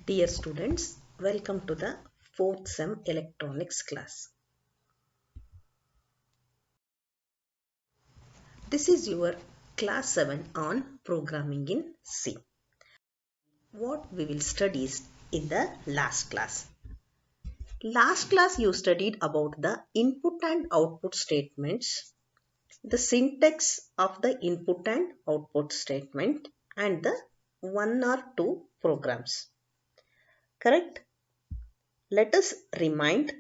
Dear students, welcome to the 4th SEM Electronics class. This is your class 7 on programming in C. What we will study is in the last class. Last class you studied about the input and output statements, the syntax of the input and output statement and the one or two programs. Correct? Let us remind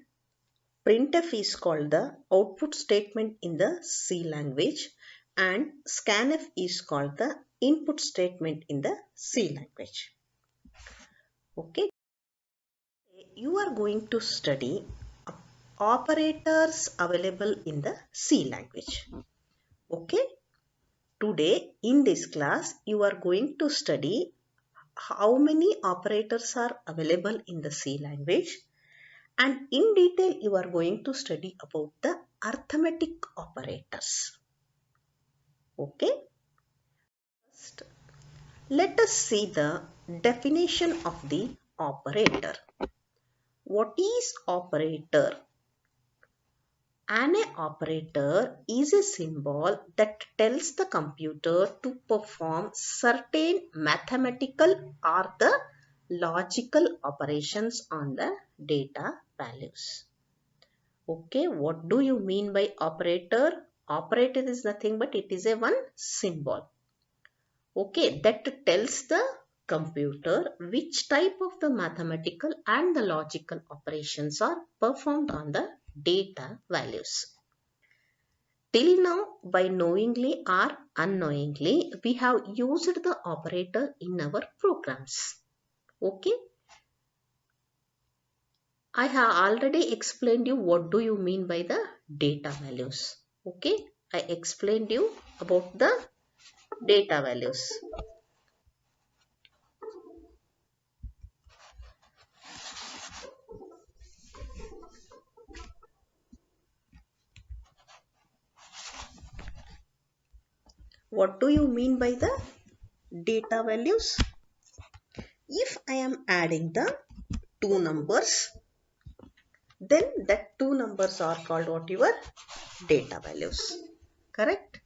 printf is called the output statement in the C language and scanf is called the input statement in the C language. Okay, you are going to study operators available in the C language. Okay, today in this class you are going to study how many operators are available in the C language. And in detail, you are going to study about the arithmetic operators. Okay. First, let us see the definition of the operator. What is operator? An operator is a symbol that tells the computer to perform certain mathematical or the logical operations on the data values. Okay, what do you mean by operator? Operator is nothing but it is a one symbol. Okay, that tells the computer which type of the mathematical and the logical operations are performed on the data values. Till now, by knowingly or unknowingly, we have used the operator in our programs. Okay. I have already explained you what do you mean by the data values. Okay, I explained you about the data values. What do you mean by the data values? If I am adding the two numbers, then that two numbers are called what your data values. Correct?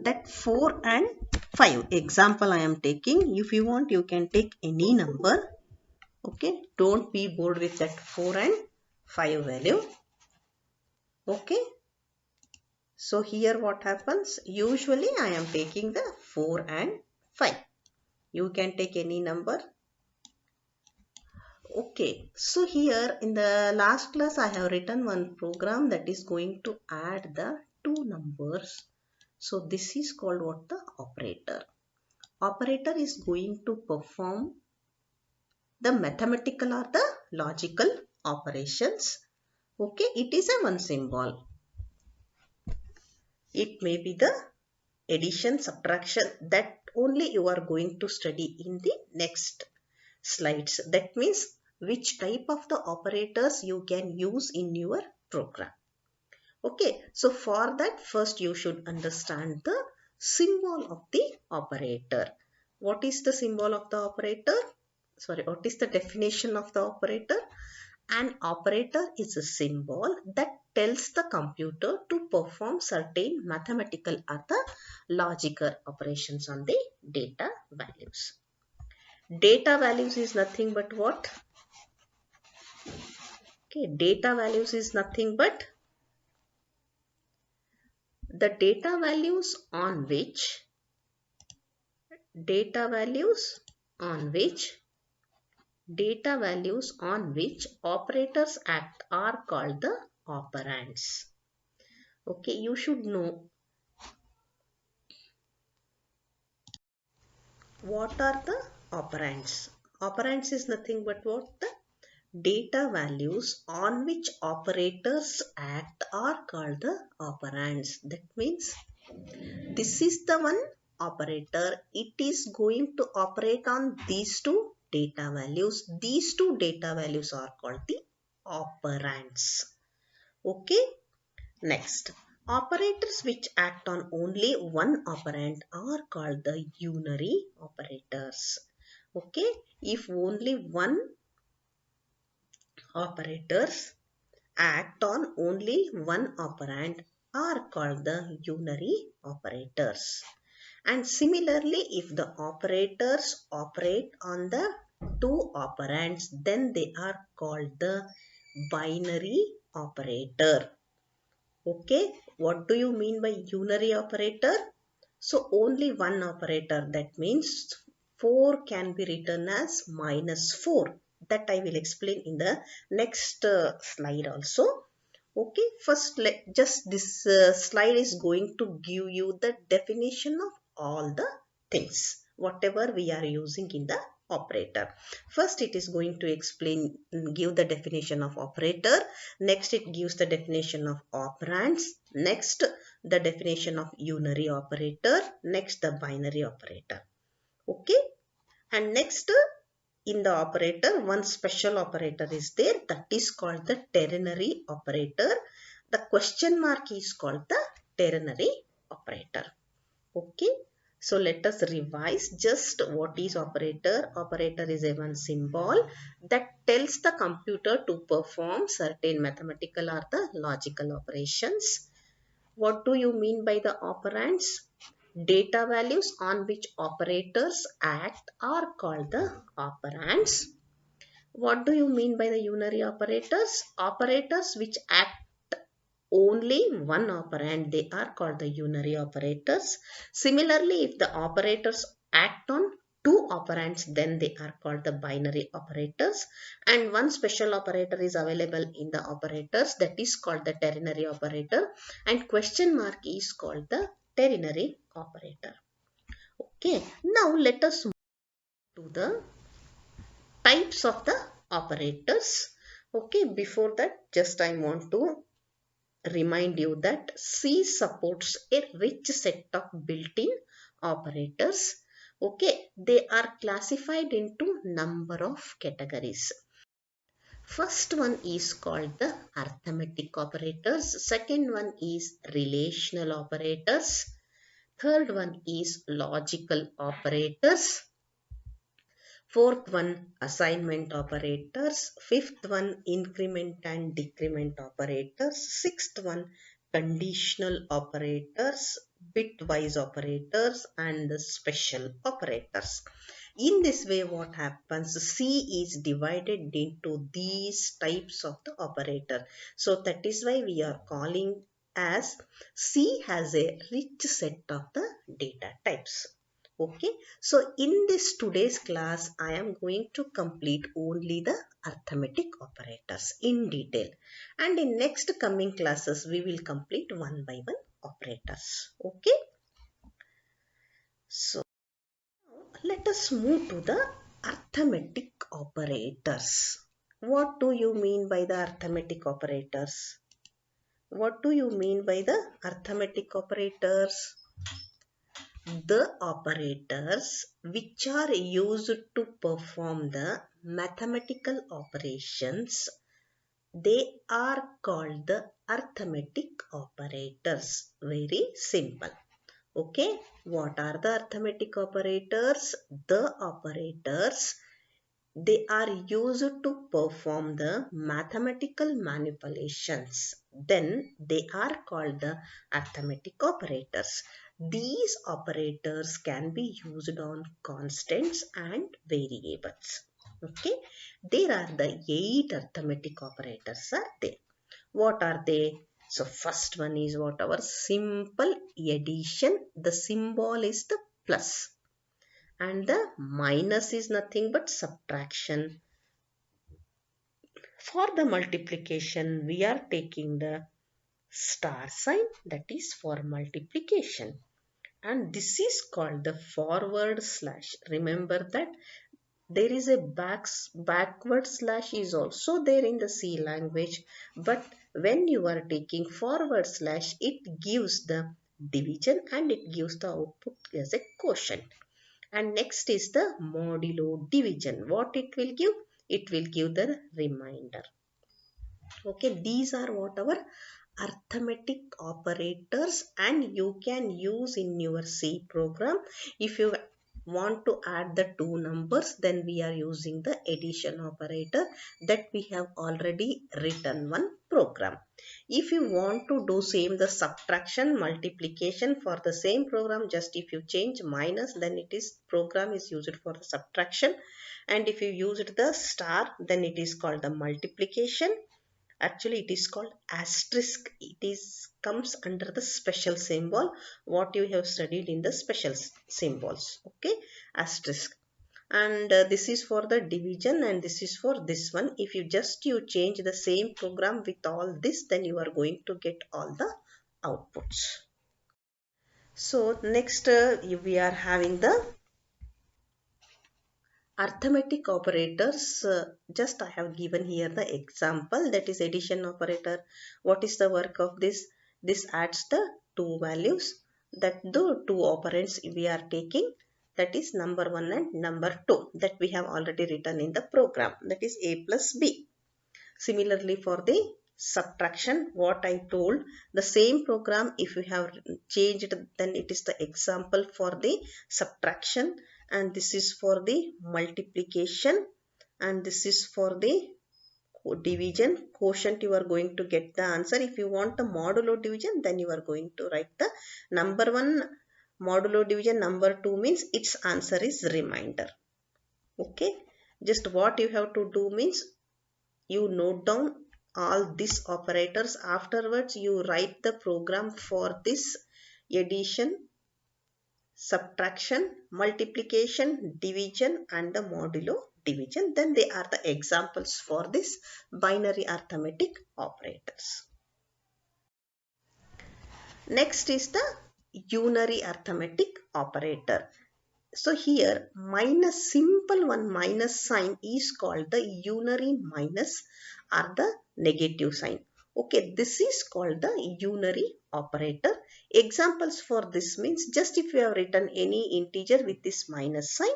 That 4 and 5 example I am taking. If you want, you can take any number. Okay, don't be bored with that 4 and 5 value. Okay, so here what happens? Usually I am taking the 4 and 5. You can take any number. Okay, so here in the last class I have written one program that is going to add the two numbers. So this is called what? The operator. Operator is going to perform the mathematical or the logical operations. Okay, it is a one symbol. It may be the addition, subtraction, that only you are going to study in the next slides. That means which type of the operators you can use in your program. Okay, so for that first you should understand the symbol of the operator. What is the symbol of the operator? Sorry, what is the definition of the operator? An operator is a symbol that tells the computer to perform certain mathematical or the logical operations on the data values. Data values is nothing but what? Okay, data values is nothing but the data values on which data values on operators act are called the operands. Okay, you should know what are the operands. Operands is nothing but what? The data values on which operators act are called the operands. That means this is the one operator. It is going to operate on these two data values. These two data values are called the operands. Okay. Next, operators which act on only one operand are called the unary operators. Okay, if only one operators act on only one operand are called the unary operators. And similarly, if the operators operate on the two operands, then they are called the binary operator. Okay, what do you mean by unary operator? So only one operator, that means 4 can be written as -4. That I will explain in the next slide also. Okay, first just this slide is going to give you the definition of all the things, whatever we are using in the operator. First it is going to explain, give the definition of operator. Next it gives the definition of operands. Next the definition of unary operator. Next the binary operator. Okay, and next in the operator, one special operator is there, that is called the ternary operator. The question mark is called the ternary operator. Okay, so let us revise just what is operator. Operator is a one symbol that tells the computer to perform certain mathematical or the logical operations. What do you mean by the operands? Data values on which operators act are called the operands. What do you mean by the unary operators? Operators which act only one operand, they are called the unary operators. Similarly, if the operators act on two operands, then they are called the binary operators. And one special operator is available in the operators, that is called the ternary operator, and question mark is called the ternary operator. Okay, now let us move to the types of the operators. Okay, before that, just I want to remind you that C supports a rich set of built-in operators. Okay, they are classified into number of categories. First one is called the arithmetic operators. Second one is relational operators. Third one is logical operators. Fourth one, assignment operators. Fifth one, increment and decrement operators. Sixth one, conditional operators, bitwise operators, and the special operators. In this way, what happens? C is divided into these types of the operator. So that is why we are calling as C has a rich set of the data types. Okay, so in this today's class, I am going to complete only the arithmetic operators in detail. And in next coming classes, we will complete one by one operators. Okay, so let us move to the arithmetic operators. What do you mean by the arithmetic operators? What do you mean by the arithmetic operators? The operators which are used to perform the mathematical operations, they are called the arithmetic operators. Very simple. Okay, what are the arithmetic operators? The operators, they are used to perform the mathematical manipulations. Then they are called the arithmetic operators. These operators can be used on constants and variables. Okay, there are the 8 arithmetic operators are there. What are they? So first one is what? Our simple addition. The symbol is the plus. And the minus is nothing but subtraction. For the multiplication, we are taking the star sign, that is for multiplication. And this is called the forward slash. Remember that there is a backward slash is also there in the C language. But when you are taking forward slash, it gives the division and it gives the output as a quotient. And next is the modulo division. What it will give? It will give the remainder. Okay, these are what our arithmetic operators, and you can use in your C program. If you want to add the two numbers, then we are using the addition operator that we have already written one program. If you want to do same the subtraction, multiplication for the same program, just if you change minus, then it is program is used for the subtraction, and if you use it the star, then it is called the multiplication. Actually it is called asterisk. It is comes under the special symbol what you have studied in the special symbols. Okay, asterisk. And this is for the division, and this is for this one. If you change the same program with all this, then you are going to get all the outputs. So next we are having the arithmetic operators. Just I have given here the example, that is addition operator. What is the work of this? This adds the two values, that the two operands we are taking, that is number 1 and number 2, that we have already written in the program, that is a plus b. Similarly for the subtraction, what I told, the same program if you have changed, then it is the example for the subtraction, and this is for the multiplication, and this is for the division. Quotient you are going to get the answer. If you want the modulo division, then you are going to write the number 1 modulo division, number 2 means its answer is remainder. Okay, just what you have to do means you note down all these operators. Afterwards you write the program for this addition, subtraction, multiplication, division and the modulo division. Then they are the examples for this binary arithmetic operators. Next is the unary arithmetic operator. So here minus, simple one minus sign is called the unary minus or the negative sign. Okay, this is called the unary operator. Examples for this means, just if you have written any integer with this minus sign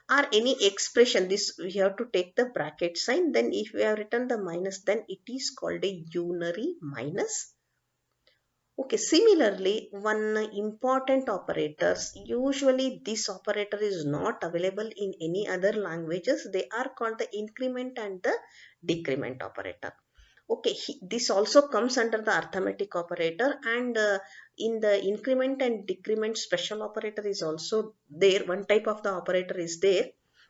or any expression, this we have to take the bracket sign. Then if we have written the minus, then it is called a unary minus. Okay, similarly, one important operators, usually this operator is not available in any other languages. They are called the increment and the decrement operator. Okay, this also comes under the arithmetic operator, and in the increment and decrement special operator is also there. One type of the operator is there.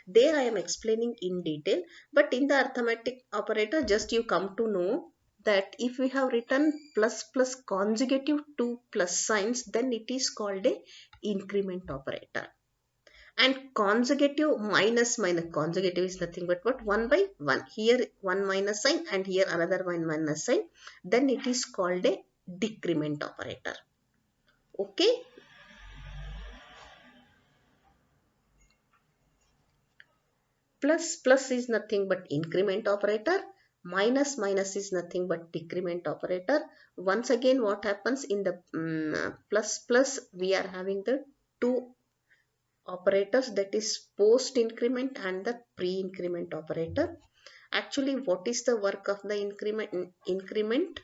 There I am explaining in detail, but in the arithmetic operator, just you come to know that if we have written plus plus consecutive two plus signs, then it is called a increment operator. And consecutive minus minus, consecutive is nothing but what, 1 by 1. Here one minus sign and here another one minus sign, then it is called a decrement operator. Okay. Plus plus is nothing but increment operator. Minus minus is nothing but decrement operator. Once again, what happens in the plus plus, we are having the two operators, that is post increment and the pre increment operator. Actually, what is the work of the increment?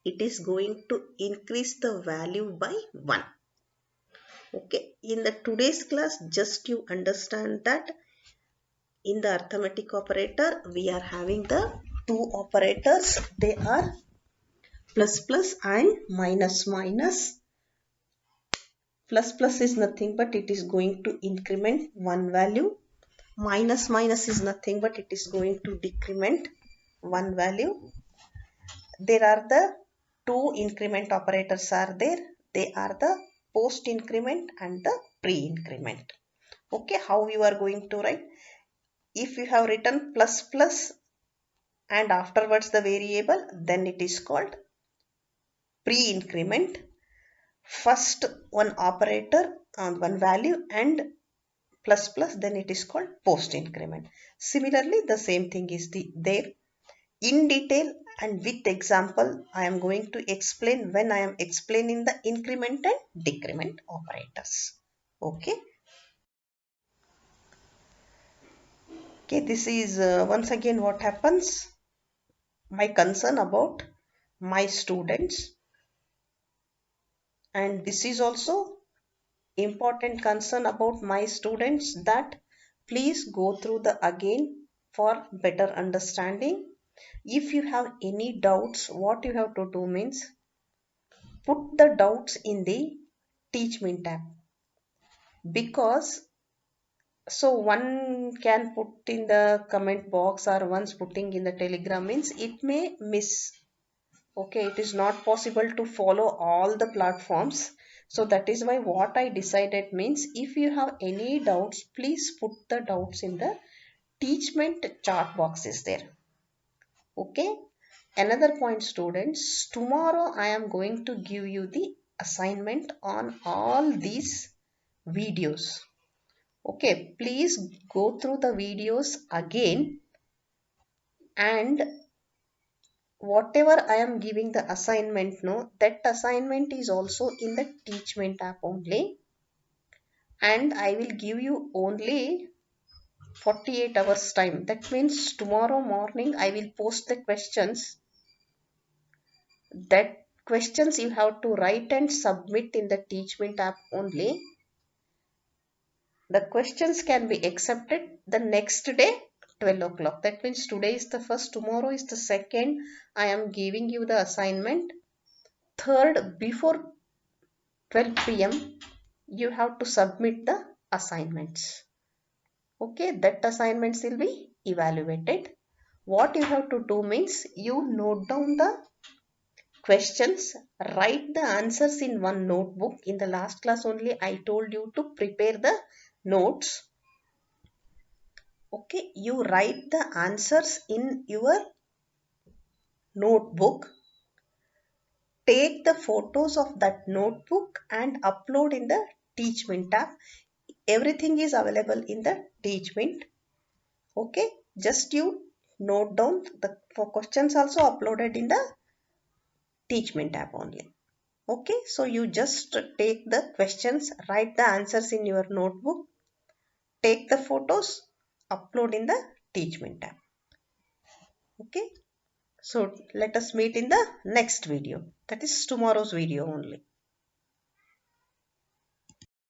It is going to increase the value by 1. Okay, in the today's class, just you understand that in the arithmetic operator we are having the two operators. They are plus plus and minus minus. Plus plus is nothing but it is going to increment one value. Minus minus is nothing but it is going to decrement one value. There are the two increment operators are there. They are the post increment and the pre increment. Okay, how you are going to write? If you have written plus plus and afterwards the variable, then it is called pre increment. First one operator on one value and plus plus, then it is called post increment. Similarly, the same thing is there. In detail and with example, I am going to explain when I am explaining the increment and decrement operators. Okay. Okay, this is once again what happens. My concern about my students, and this is also important concern about my students that please go through the again for better understanding. If you have any doubts, what you have to do means put the doubts in the teach me tab, because so one can put in the comment box or once putting in the telegram means it may miss. Okay, it is not possible to follow all the platforms. So that is why what I decided means if you have any doubts, please put the doubts in the teachment chat box is there. Okay. Another point students, tomorrow I am going to give you the assignment on all these videos. Okay, please go through the videos again, and whatever I am giving the assignment, no, that assignment is also in the teachment app only, and I will give you only 48 hours time. That means tomorrow morning I will post the questions. That questions you have to write and submit in the teachment app only. The questions can be accepted the next day 12 o'clock. That means today is the first, tomorrow is the second. I am giving you the assignment. Third, before 12 p.m. you have to submit the assignments. Okay, that assignments will be evaluated. What you have to do means you note down the questions, write the answers in one notebook. In the last class only I told you to prepare the notes. Okay, you write the answers in your notebook, take the photos of that notebook and upload in the teachment tab. Everything is available in the teachment. Okay, just you note down the questions also uploaded in the teachment tab only. Okay, so you just take the questions, write the answers in your notebook, take the photos, upload in the teachment tab. Okay, so let us meet in the next video, that is tomorrow's video only.